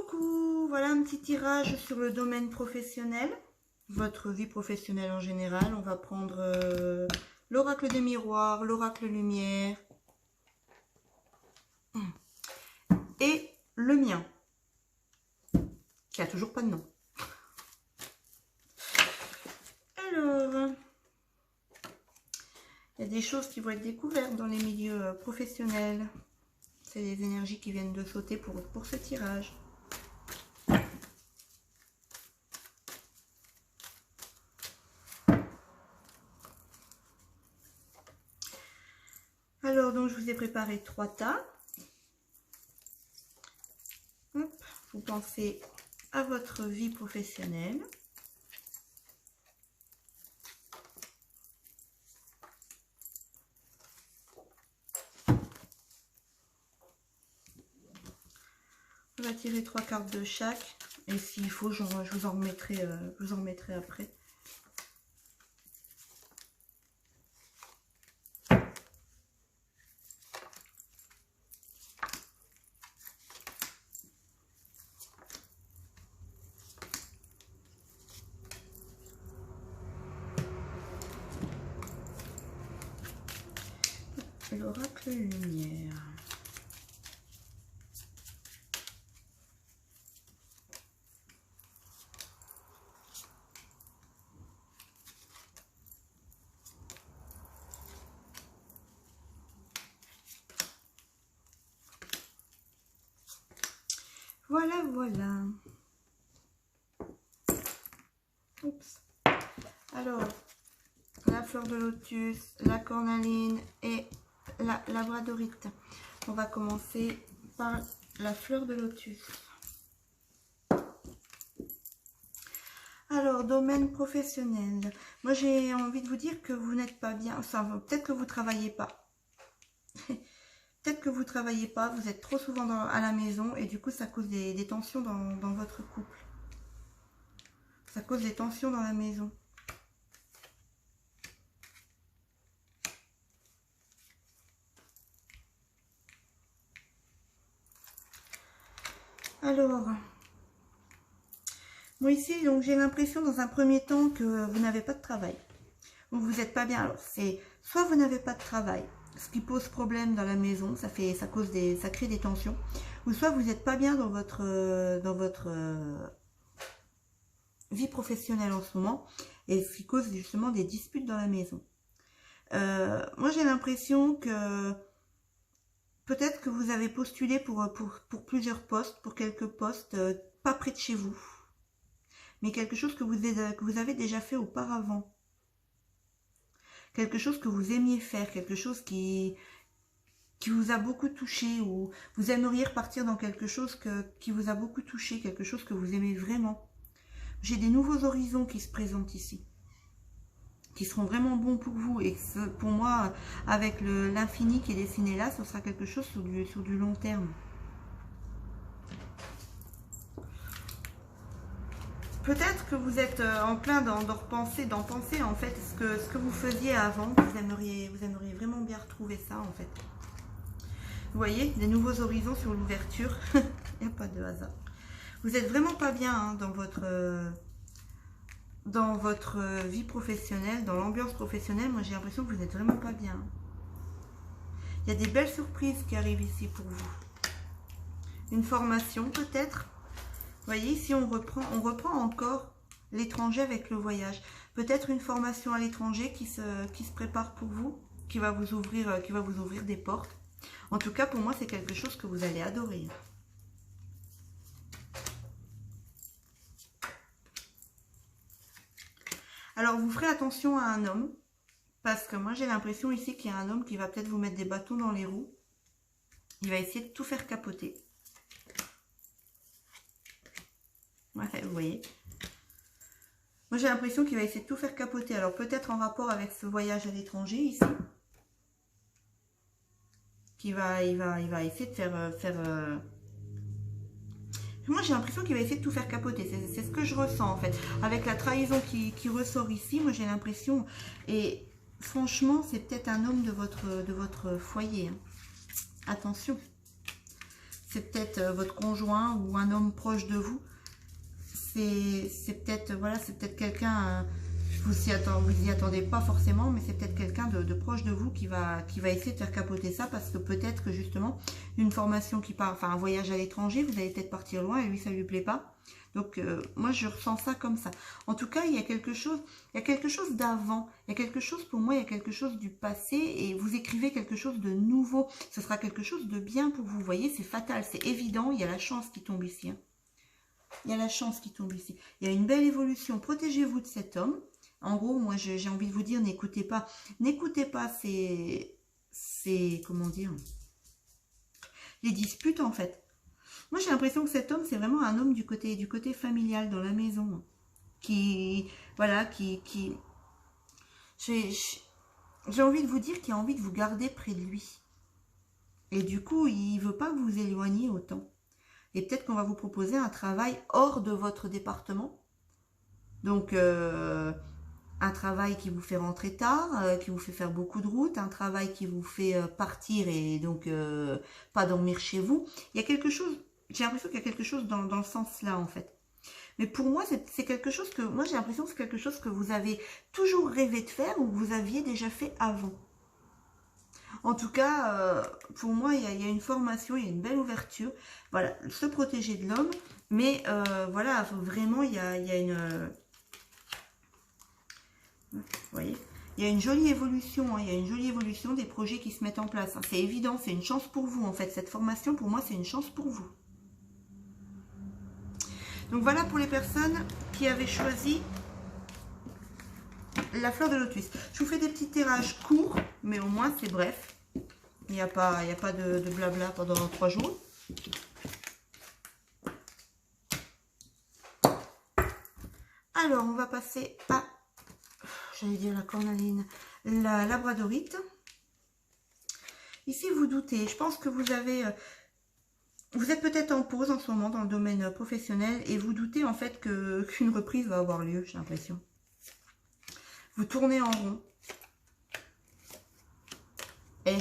Coucou, voilà un petit tirage sur le domaine professionnel, votre vie professionnelle en général. On va prendre l'oracle des miroirs, l'oracle lumière et le mien, qui a toujours pas de nom. Alors, il y a des choses qui vont être découvertes dans les milieux professionnels. C'est les énergies qui viennent de sauter pour ce tirage. Alors, donc, je vous ai préparé 3 tas. Hop, vous pensez à votre vie professionnelle. On va tirer 3 cartes de chaque. Et s'il faut, je vous en remettrai après. L'oracle lumière. Voilà, voilà. Oups. Alors, la fleur de lotus, la cornaline et la labradorite. On va commencer par la fleur de lotus. Alors, domaine professionnel. Moi, j'ai envie de vous dire que vous n'êtes pas bien. Enfin, peut-être que vous travaillez pas. Peut-être que vous travaillez pas. Vous êtes trop souvent à la maison et du coup, ça cause des tensions dans votre couple. Ça cause des tensions dans la maison. Alors, moi ici, donc j'ai l'impression dans un premier temps que vous n'avez pas de travail. Donc vous n'êtes pas bien. Alors c'est soit vous n'avez pas de travail, ce qui pose problème dans la maison, ça crée des tensions, ou soit vous n'êtes pas bien dans votre vie professionnelle en ce moment, et ce qui cause justement des disputes dans la maison. Moi j'ai l'impression que peut-être que vous avez postulé pour plusieurs postes, pour quelques postes pas près de chez vous, mais quelque chose que vous avez déjà fait auparavant. Quelque chose que vous aimiez faire, quelque chose qui vous a beaucoup touché, ou vous aimeriez repartir dans quelque chose qui vous a beaucoup touché, quelque chose que vous aimez vraiment. J'ai des nouveaux horizons qui se présentent ici, qui seront vraiment bons pour vous, et pour moi, avec l'infini qui est dessiné là, ce sera quelque chose sur du long terme. Peut-être que vous êtes en plein d'en penser en fait ce que vous faisiez avant, vous aimeriez vraiment bien retrouver ça en fait. Vous voyez, des nouveaux horizons sur l'ouverture, il n'y a pas de hasard. Vous n'êtes vraiment pas bien hein, dans votre vie professionnelle, dans l'ambiance professionnelle. Moi j'ai l'impression que vous n'êtes vraiment pas bien. Il y a des belles surprises qui arrivent ici pour vous. Une formation peut-être. Vous voyez, ici on reprend encore l'étranger avec le voyage. Peut-être une formation à l'étranger qui se prépare pour vous, qui va vous ouvrir des portes. En tout cas, pour moi, c'est quelque chose que vous allez adorer. Alors, vous ferez attention à un homme, parce que moi, j'ai l'impression ici qu'il y a un homme qui va peut-être vous mettre des bâtons dans les roues. Il va essayer de tout faire capoter. Ouais, vous voyez. Moi, j'ai l'impression qu'il va essayer de tout faire capoter. Alors, peut-être en rapport avec ce voyage à l'étranger, ici. Il va essayer de faire... Moi, j'ai l'impression qu'il va essayer de tout faire capoter. C'est ce que je ressens, en fait. Avec la trahison qui ressort ici, moi, j'ai l'impression... Et franchement, c'est peut-être un homme de votre foyer. Hein. Attention. c'est peut-être votre conjoint ou un homme proche de vous. C'est peut-être, voilà, c'est peut-être quelqu'un, vous y attendez pas forcément, mais c'est peut-être quelqu'un de proche de vous qui va essayer de faire capoter ça, parce que peut-être que justement, une formation qui part, enfin un voyage à l'étranger, vous allez peut-être partir loin et lui ça lui plaît pas. Donc moi je ressens ça comme ça. En tout cas, il y a quelque chose d'avant, il y a quelque chose pour moi, il y a quelque chose du passé, et vous écrivez quelque chose de nouveau. Ce sera quelque chose de bien pour vous. Vous voyez, c'est fatal, c'est évident, il y a la chance qui tombe ici. Hein. Il y a la chance qui tombe ici. Il y a une belle évolution. Protégez-vous de cet homme. En gros, moi j'ai envie de vous dire, n'écoutez pas ces comment dire, les disputes en fait. Moi, j'ai l'impression que cet homme, c'est vraiment un homme du côté familial, dans la maison. Qui, voilà, j'ai envie de vous dire qu'il a envie de vous garder près de lui. Et du coup, il ne veut pas que vous éloigniez autant. Et peut-être qu'on va vous proposer un travail hors de votre département. Donc, un travail qui vous fait rentrer tard, qui vous fait faire beaucoup de routes, un travail qui vous fait partir et donc pas dormir chez vous. Il y a quelque chose... J'ai l'impression qu'il y a quelque chose dans le sens là, en fait. Mais pour moi, c'est quelque chose que... Moi, j'ai l'impression que c'est quelque chose que vous avez toujours rêvé de faire ou que vous aviez déjà fait avant. En tout cas, pour moi, il y a une formation, il y a une belle ouverture. Voilà, se protéger de l'homme. Mais voilà, vraiment, il y a une... vous voyez, il y a une jolie évolution, hein, il y a une jolie évolution des projets qui se mettent en place. Hein. C'est évident, c'est une chance pour vous, en fait. Cette formation, pour moi, c'est une chance pour vous. Donc voilà pour les personnes qui avaient choisi la fleur de lotus. Je vous fais des petits tirages courts, mais au moins c'est bref. Il n'y a pas de blabla pendant 3 jours. Alors, on va passer à, j'allais dire la cornaline, la labradorite. Ici, vous doutez, je pense que vous avez... Vous êtes peut-être en pause en ce moment dans le domaine professionnel et vous doutez en fait qu'une reprise va avoir lieu, j'ai l'impression. Vous tournez en rond. Et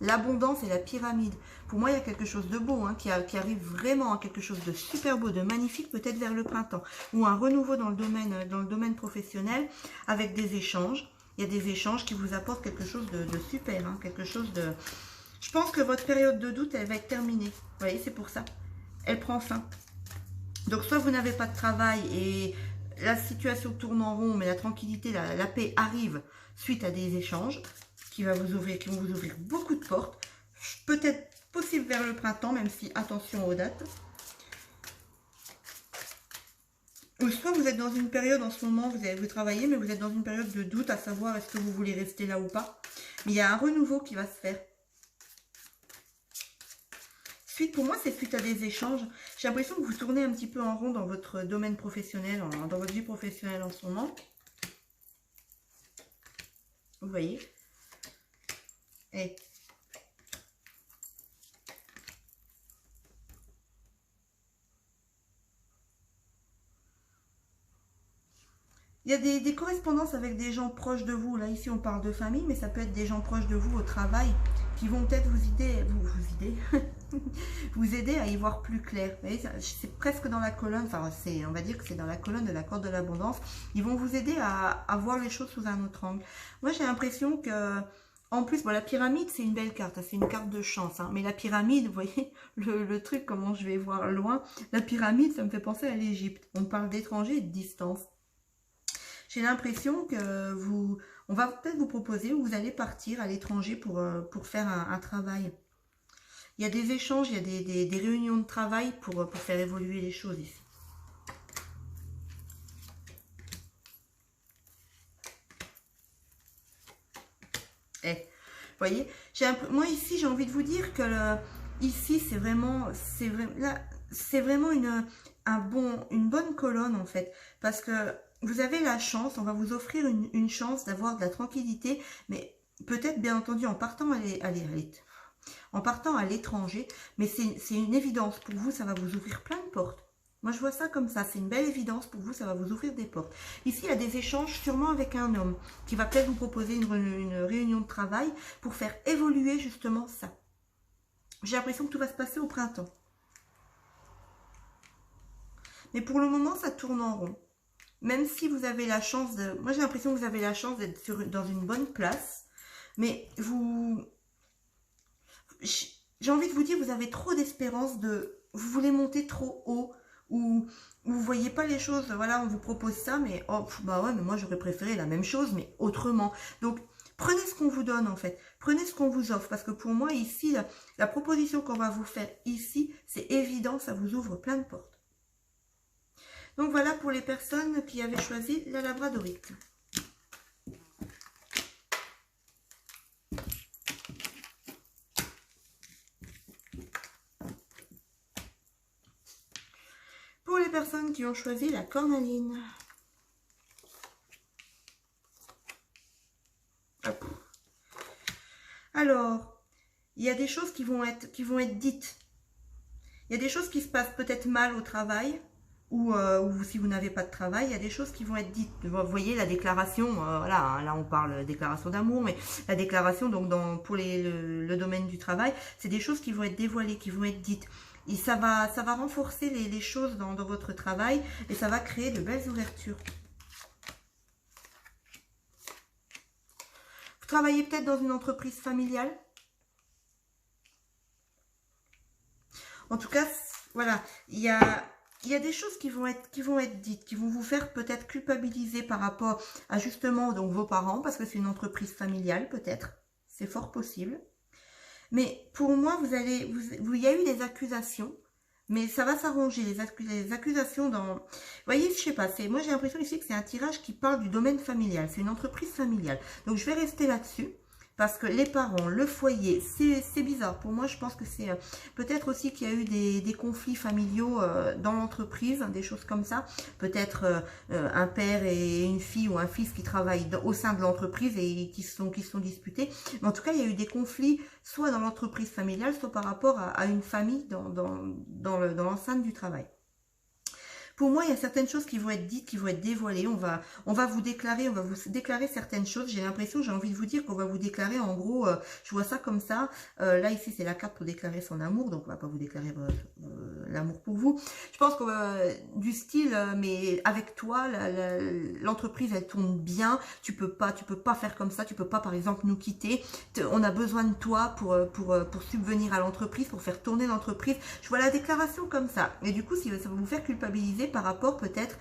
l'abondance et la pyramide. Pour moi, il y a quelque chose de beau hein, qui arrive vraiment à quelque chose de super beau, de magnifique, peut-être vers le printemps. Ou un renouveau dans le domaine professionnel avec des échanges. Il y a des échanges qui vous apportent quelque chose de super, hein, quelque chose de... Je pense que votre période de doute, elle va être terminée. Vous voyez, c'est pour ça. Elle prend fin. Donc, soit vous n'avez pas de travail et la situation tourne en rond, mais la tranquillité, la paix arrive suite à des échanges qui vont vous ouvrir beaucoup de portes. Peut-être possible vers le printemps, même si attention aux dates. Ou soit vous êtes dans une période en ce moment, vous travaillez, mais vous êtes dans une période de doute à savoir est-ce que vous voulez rester là ou pas. Mais il y a un renouveau qui va se faire. Pour moi, c'est suite à des échanges. J'ai l'impression que vous tournez un petit peu en rond dans votre domaine professionnel, dans votre vie professionnelle en ce moment. Vous voyez? Et il y a des correspondances avec des gens proches de vous. Là, ici, on parle de famille, mais ça peut être des gens proches de vous au travail qui vont peut-être vous aider à y voir plus clair. C'est presque dans la colonne, enfin, on va dire que c'est dans la colonne de la corde de l'abondance. Ils vont vous aider à voir les choses sous un autre angle. Moi, j'ai l'impression que, en plus, bon, la pyramide, c'est une belle carte, c'est une carte de chance. Hein, mais la pyramide, vous voyez, le truc, comment je vais voir loin, la pyramide, ça me fait penser à l'Égypte. On parle d'étrangers et de distance. J'ai l'impression que on va peut-être vous proposer ou vous allez partir à l'étranger pour faire un travail. Il y a des échanges, il y a des réunions de travail pour faire évoluer les choses ici. Vous voyez, moi ici j'ai envie de vous dire que ici c'est vraiment une bonne colonne en fait, parce que vous avez la chance, on va vous offrir une chance d'avoir de la tranquillité, mais peut-être bien entendu en partant à l'étranger, mais c'est une évidence pour vous, ça va vous ouvrir plein de portes. Moi je vois ça comme ça, c'est une belle évidence pour vous, ça va vous ouvrir des portes. Ici il y a des échanges sûrement avec un homme qui va peut-être vous proposer une réunion de travail pour faire évoluer justement ça. J'ai l'impression que tout va se passer au printemps. Mais pour le moment, ça tourne en rond. Même si vous avez la chance de... Moi, j'ai l'impression que vous avez la chance d'être dans une bonne place. Mais vous... J'ai envie de vous dire, vous avez trop d'espérance de... Vous voulez monter trop haut. Ou vous voyez pas les choses. Voilà, on vous propose ça, mais... Oh, bah ouais, mais moi, j'aurais préféré la même chose, mais autrement. Donc, prenez ce qu'on vous donne, en fait. Prenez ce qu'on vous offre. Parce que pour moi, ici, la proposition qu'on va vous faire ici, c'est évident, ça vous ouvre plein de portes. Donc voilà pour les personnes qui avaient choisi la labradorite. Pour les personnes qui ont choisi la cornaline. Hop. Alors, il y a des choses qui vont être dites. Il y a des choses qui se passent peut-être mal au travail. Ou si vous n'avez pas de travail, il y a des choses qui vont être dites. Vous voyez la déclaration, voilà, hein, là on parle déclaration d'amour, mais la déclaration donc pour le domaine du travail, c'est des choses qui vont être dévoilées, qui vont être dites. Et ça va renforcer les choses dans votre travail et ça va créer de belles ouvertures. Vous travaillez peut-être dans une entreprise familiale. En tout cas, voilà, il y a des choses qui vont être dites, qui vont vous faire peut-être culpabiliser par rapport à justement donc vos parents, parce que c'est une entreprise familiale peut-être, c'est fort possible. Mais pour moi, il y a eu des accusations, mais ça va s'arranger, les accusations dans... Vous voyez, je sais pas, moi j'ai l'impression ici que c'est un tirage qui parle du domaine familial, c'est une entreprise familiale. Donc je vais rester là-dessus. Parce que les parents, le foyer, c'est bizarre. Pour moi, je pense que c'est peut-être aussi qu'il y a eu des conflits familiaux dans l'entreprise, des choses comme ça. Peut-être un père et une fille ou un fils qui travaillent au sein de l'entreprise et qui se sont disputés. Mais en tout cas, il y a eu des conflits soit dans l'entreprise familiale, soit par rapport à une famille dans l'enceinte du travail. Pour moi, il y a certaines choses qui vont être dites, qui vont être dévoilées. On va vous déclarer certaines choses. J'ai l'impression, j'ai envie de vous dire qu'on va vous déclarer, en gros, je vois ça comme ça. Là, ici, c'est la carte pour déclarer son amour. Donc, on va pas vous déclarer l'amour pour vous. Je pense qu'on va, du style, mais avec toi, l'entreprise, elle tourne bien. Tu peux pas faire comme ça. Tu peux pas, par exemple, nous quitter. On a besoin de toi pour subvenir à l'entreprise, pour faire tourner l'entreprise. Je vois la déclaration comme ça. Et du coup, ça va vous faire culpabiliser par rapport peut-être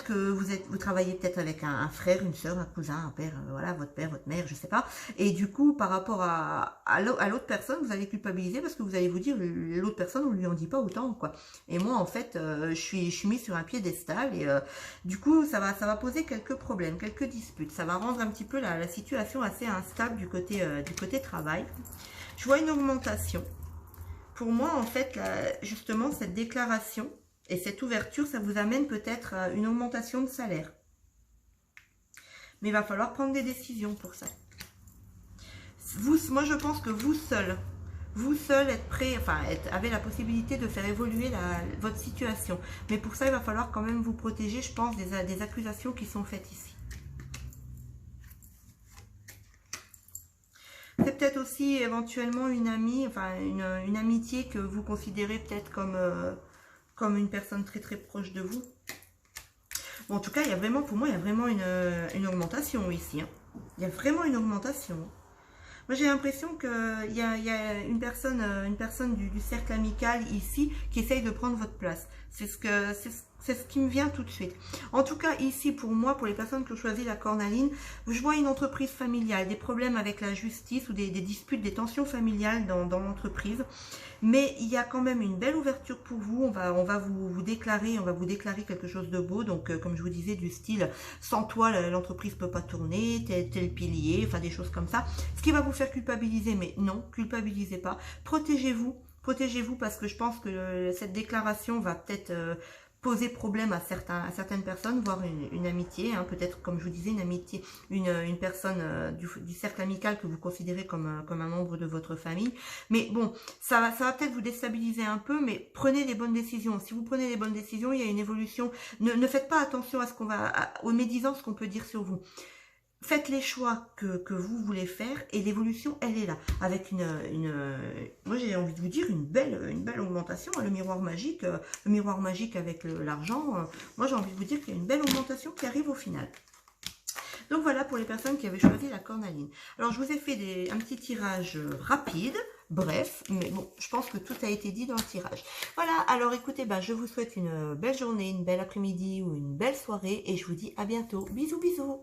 que vous travaillez peut-être avec un frère, une soeur, un cousin, un père, voilà, votre père, votre mère, je sais pas. Et du coup, par rapport à l'autre personne, vous allez culpabiliser parce que vous allez vous dire l'autre personne, on lui en dit pas autant, quoi. Et moi, en fait, je suis mise sur un piédestal et du coup, ça va poser quelques problèmes, quelques disputes. Ça va rendre un petit peu la situation assez instable du côté travail. Je vois une augmentation. Pour moi, en fait, justement, cette déclaration et cette ouverture, ça vous amène peut-être à une augmentation de salaire. Mais il va falloir prendre des décisions pour ça. Moi, je pense que vous seul êtes prêt, enfin, avez la possibilité de faire évoluer votre situation. Mais pour ça, il va falloir quand même vous protéger, je pense, des accusations qui sont faites ici. C'est peut-être aussi éventuellement une amie, enfin, une amitié que vous considérez peut-être comme une personne très très proche de vous. Bon, en tout cas, pour moi, il y a vraiment une augmentation ici. Hein. Il y a vraiment une augmentation. Moi, j'ai l'impression qu'il y a une personne du cercle amical ici qui essaye de prendre votre place. C'est ce qui me vient tout de suite. En tout cas, ici, pour moi, pour les personnes qui ont choisi la cornaline, je vois une entreprise familiale, des problèmes avec la justice ou des disputes, des tensions familiales dans l'entreprise. Mais il y a quand même une belle ouverture pour vous. On va vous déclarer quelque chose de beau. Donc, comme je vous disais, du style, sans toi, l'entreprise peut pas tourner, t'es le pilier, enfin des choses comme ça. Ce qui va vous faire culpabiliser, mais non, culpabilisez pas. Protégez-vous parce que je pense que cette déclaration va peut-être poser problème à certaines personnes, voire une amitié, hein, peut-être comme je vous disais, une amitié, une personne du cercle amical que vous considérez comme un membre de votre famille. Mais bon, ça va peut-être vous déstabiliser un peu, mais prenez les bonnes décisions. Si vous prenez les bonnes décisions, il y a une évolution. Ne faites pas attention à aux médisances qu'on peut dire sur vous. faites les choix que vous voulez faire et l'évolution, elle est là. Avec moi j'ai envie de vous dire, une belle augmentation. Le miroir magique avec l'argent, moi j'ai envie de vous dire qu'il y a une belle augmentation qui arrive au final. Donc voilà pour les personnes qui avaient choisi la cornaline. Alors je vous ai fait un petit tirage rapide, bref, mais bon, je pense que tout a été dit dans le tirage. Voilà, alors écoutez, je vous souhaite une belle journée, une belle après-midi ou une belle soirée et je vous dis à bientôt. Bisous, bisous.